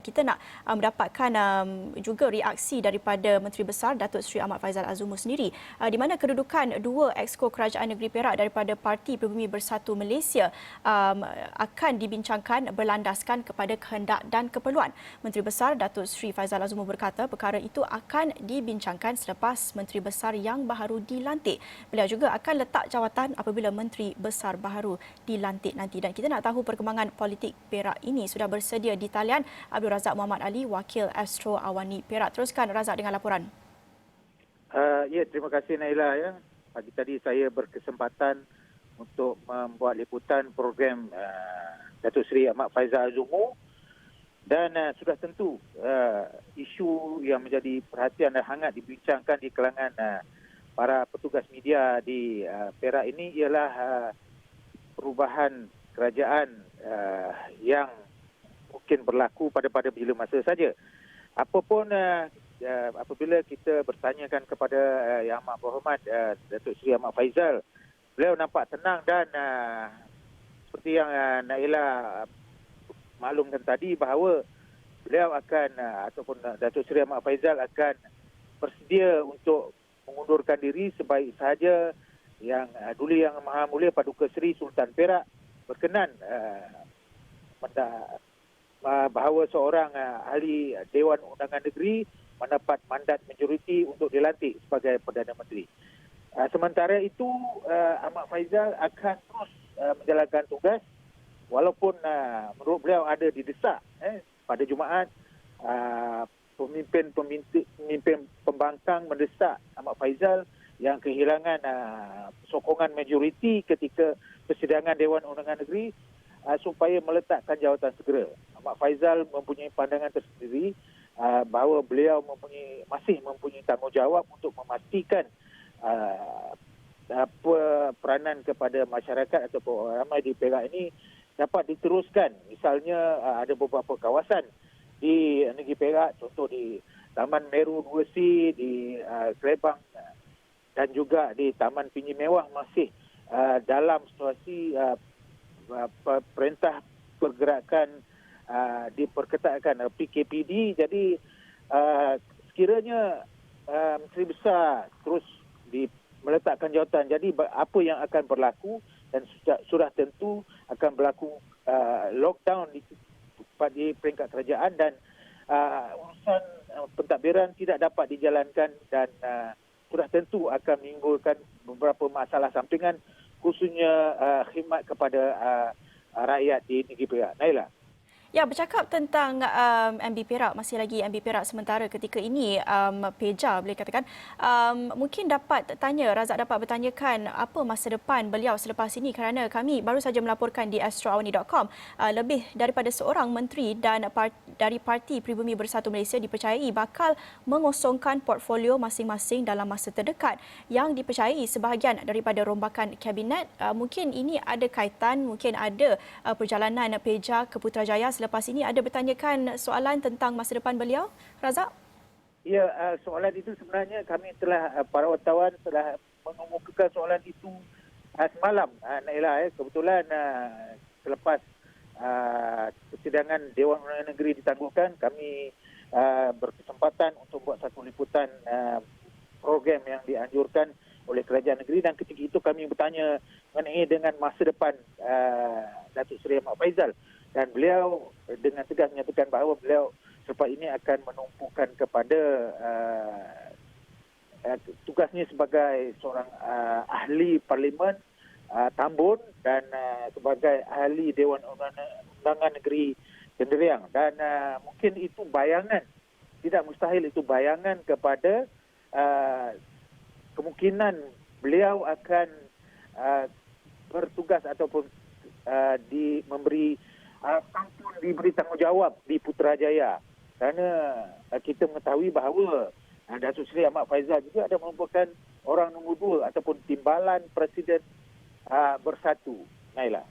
kita nak mendapatkan juga reaksi daripada Menteri Besar Datuk Seri Ahmad Faizal Azumu sendiri, di mana kedudukan dua Exco Kerajaan Negeri Perak daripada Parti Pribumi Bersatu Malaysia akan dibincangkan berlandaskan kepada kehendak dan keperluan. Menteri Besar Datuk Seri Faizal Azumu berkata perkara itu akan dibincangkan selepas Menteri Besar yang baru dilantik. Beliau juga akan letak jawatan apabila Menteri Besar baru dilantik nanti. Dan kita nak tahu perkembangan politik Perak ini. Sudah bersedia di talian Abdul Razak Muhammad Ali, Wakil Astro Awani Perak. Teruskan Razak dengan laporan. Ya, terima kasih Naila. Ya. Pagi tadi saya berkesempatan untuk membuat liputan program Datuk Seri Ahmad Faizal Azumu, dan sudah tentu isu yang menjadi perhatian dan hangat dibincangkan di kalangan para petugas media di Perak ini ialah perubahan kerajaan yang mungkin berlaku pada bila masa saja. Apapun apabila kita bertanyakan kepada Yang Amat Berhormat Datuk Seri Ahmad Faizal, beliau nampak tenang dan seperti yang Naila maklumkan tadi bahawa beliau akan ataupun Datuk Seri Ahmad Faizal akan bersedia untuk mengundurkan diri sebaik sahaja yang Duli Yang Maha Mulia Paduka Seri Sultan Perak berkenan bahawa seorang ahli Dewan Undangan Negeri mendapat mandat majoriti untuk dilantik sebagai Perdana Menteri. Sementara itu, Ahmad Faizal akan terus menjalankan tugas walaupun menurut beliau ada didesak pada Jumaat. Pemimpin pembangkang mendesak Ahmad Faizal yang kehilangan sokongan majoriti ketika persidangan Dewan Undangan Negeri supaya meletakkan jawatan segera. Ahmad Faizal mempunyai pandangan tersendiri bahawa beliau masih mempunyai tanggungjawab untuk memastikan peranan kepada masyarakat ataupun orang ramai di Perak ini dapat diteruskan. Misalnya ada beberapa kawasan di negeri Perak, contoh di Taman Meru 2C, di Kelebang dan juga di Taman Pinji Mewah masih dalam situasi perintah pergerakan diperketatkan PKPD. Jadi sekiranya Menteri Besar terus meletakkan jawatan, jadi apa yang akan berlaku, dan sudah tentu akan berlaku lockdown di peringkat kerajaan, dan urusan pentadbiran tidak dapat dijalankan, dan sudah tentu akan menimbulkan beberapa masalah sampingan, khususnya khidmat kepada rakyat di negeri Perak. Naila. Ya, bercakap tentang MB Perak, masih lagi MB Perak sementara ketika ini, Peja boleh katakan, mungkin dapat tanya, Razak dapat bertanyakan apa masa depan beliau selepas ini, kerana kami baru saja melaporkan di astroawani.com lebih daripada seorang menteri dan dari Parti Pribumi Bersatu Malaysia dipercayai bakal mengosongkan portfolio masing-masing dalam masa terdekat yang dipercayai sebahagian daripada rombakan kabinet. Mungkin ini ada kaitan, mungkin ada perjalanan Peja ke Putrajaya selepas ini. Ada bertanyakan soalan tentang masa depan beliau, Razak? Ya, soalan itu sebenarnya kami telah, para wartawan telah mengemukakan soalan itu semalam, Naila. Kebetulan selepas persidangan Dewan Undangan Negeri ditangguhkan, kami berkesempatan untuk buat satu liputan program yang dianjurkan oleh Kerajaan Negeri, dan ketika itu kami bertanya mengenai dengan masa depan Datuk Seri Ahmad Faizal, dan beliau dengan tegas menyatakan bahawa beliau selepas ini akan menumpukan kepada tugasnya sebagai seorang ahli Parlimen Tambun dan sebagai ahli Dewan Undangan Negeri Cenderia. Dan mungkin itu bayangan, tidak mustahil itu bayangan kepada kemungkinan beliau akan bertugas ataupun diberi tanggungjawab di Putrajaya. Kerana kita mengetahui bahawa Datuk Seri Ahmad Faizal juga ada merupakan orang nombor 2 ataupun timbalan Presiden Bersatu. Naila.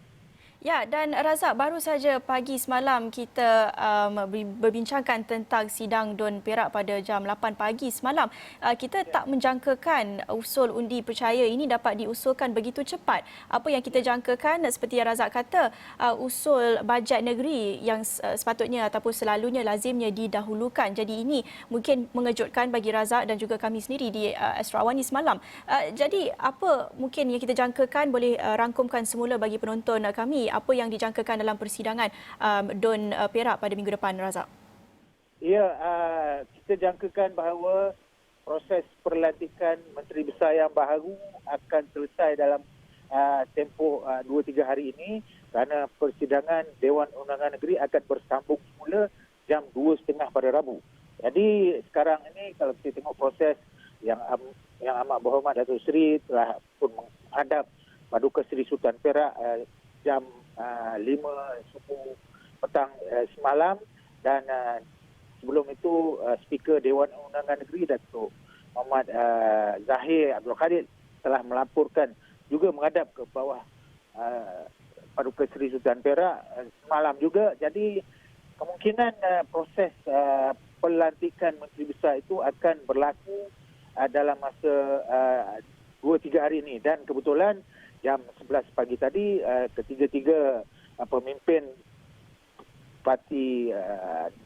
Ya, dan Razak, baru saja pagi semalam kita berbincangkan tentang sidang DUN Perak pada jam 8 pagi semalam. Kita tak menjangkakan usul undi percaya ini dapat diusulkan begitu cepat. Apa yang kita jangkakan seperti yang Razak kata, usul bajet negeri yang sepatutnya ataupun selalunya lazimnya didahulukan. Jadi ini mungkin mengejutkan bagi Razak dan juga kami sendiri di Astro Awani semalam. Jadi apa mungkin yang kita jangkakan boleh rangkumkan semula bagi penonton kami apa yang dijangkakan dalam persidangan DUN Perak pada minggu depan, Razak? Ya, kita jangkakan bahawa proses perlantikan Menteri Besar yang baru akan selesai dalam tempoh 2-3 hari ini kerana persidangan Dewan Undangan Negeri akan bersambung semula jam 2.30 pada Rabu. Jadi sekarang ini kalau kita tengok proses yang amat berhormat Datuk Seri telah pun menghadap Paduka Seri Sultan Perak jam 5 subuh petang semalam dan sebelum itu Speaker Dewan Undangan Negeri Datuk Muhammad Zahir Abdul Khalid telah melaporkan juga menghadap ke bawah Paduka Seri Sultan Perak semalam juga. Jadi kemungkinan proses pelantikan Menteri Besar itu akan berlaku dalam masa 2-3 hari ini dan kebetulan jam 11 pagi tadi ketiga-tiga pemimpin parti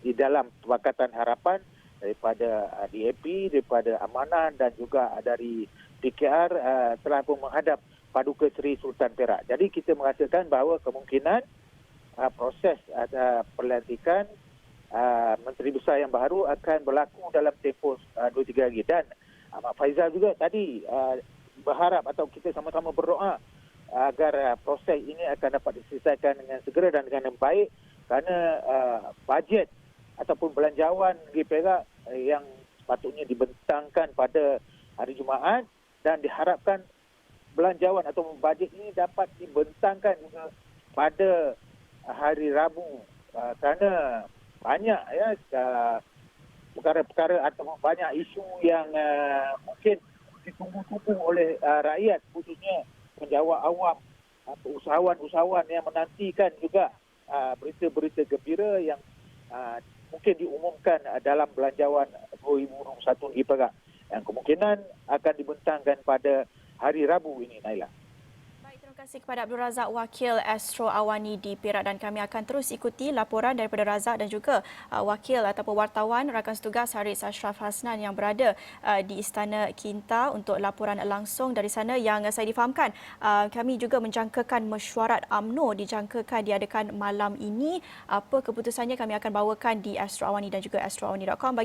di dalam Pakatan Harapan daripada DAP, daripada Amanah dan juga dari PKR telah pun menghadap Paduka Seri Sultan Perak. Jadi kita merasakan bahawa kemungkinan proses pelantikan Menteri Besar yang baru akan berlaku dalam tempoh 2-3 hari dan Ahmad Faizal juga tadi berharap atau kita sama-sama berdoa agar proses ini akan dapat diselesaikan dengan segera dan dengan baik kerana bajet ataupun belanjawan negeri Perak yang sepatutnya dibentangkan pada hari Jumaat dan diharapkan belanjawan atau bajet ini dapat dibentangkan juga pada hari Rabu kerana banyak perkara-perkara atau banyak isu yang mungkin ditunggu-tunggu oleh rakyat khususnya penjawat awam atau usahawan-usahawan yang menantikan juga berita-berita gembira yang mungkin diumumkan dalam belanjawan 2021 di Perak yang kemungkinan akan dibentangkan pada hari Rabu ini, Naila. Terima kasih kepada Abdul Razak, Wakil Astro Awani di Perak dan kami akan terus ikuti laporan daripada Razak dan juga wakil ataupun wartawan rakan setugas Haris Ashraf Hasnan yang berada di Istana Kinta untuk laporan langsung dari sana yang saya difahamkan. Kami juga menjangkakan mesyuarat UMNO dijangkakan diadakan malam ini. Apa keputusannya kami akan bawakan di Astro Awani dan juga astroawani.com.